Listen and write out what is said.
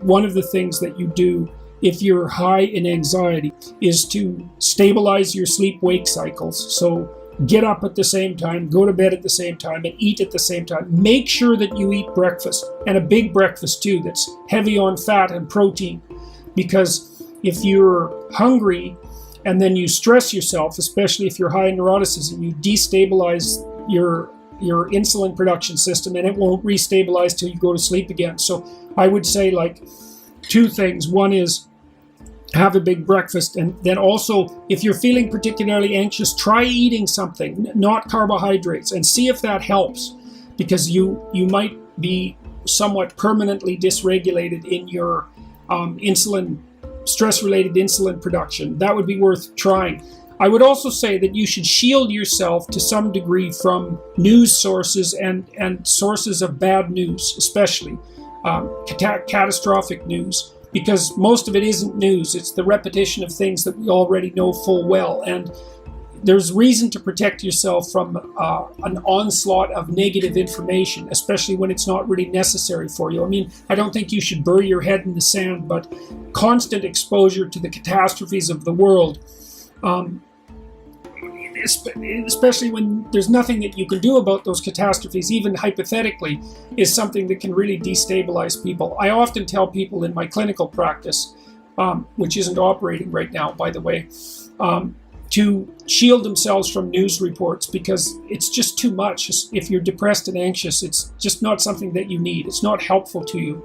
One of the things that you do if you're high in anxiety is to stabilize your sleep-wake cycles. So get up at the same time, go to bed at the same time, and eat at the same time. Make sure that you eat breakfast, and a big breakfast too, that's heavy on fat and protein. Because if you're hungry and then you stress yourself, especially if you're high in neuroticism, you destabilize your insulin production system, and it won't restabilize till you go to sleep again. So I would say like two things. One is have a big breakfast, and then also if you're feeling particularly anxious, try eating something, not carbohydrates, and see if that helps, because you might be somewhat permanently dysregulated in your stress-related insulin production. That would be worth trying. I would also say that you should shield yourself to some degree from news sources and sources of bad news, especially catastrophic news, because most of it isn't news. It's the repetition of things that we already know full well. And there's reason to protect yourself from an onslaught of negative information, especially when it's not really necessary for you. I mean, I don't think you should bury your head in the sand, but constant exposure to the catastrophes of the world, especially when there's nothing that you can do about those catastrophes, even hypothetically, is something that can really destabilize people. I often tell people in my clinical practice, which isn't operating right now, by the way, to shield themselves from news reports, because it's just too much. If you're depressed and anxious, it's just not something that you need. It's not helpful to you.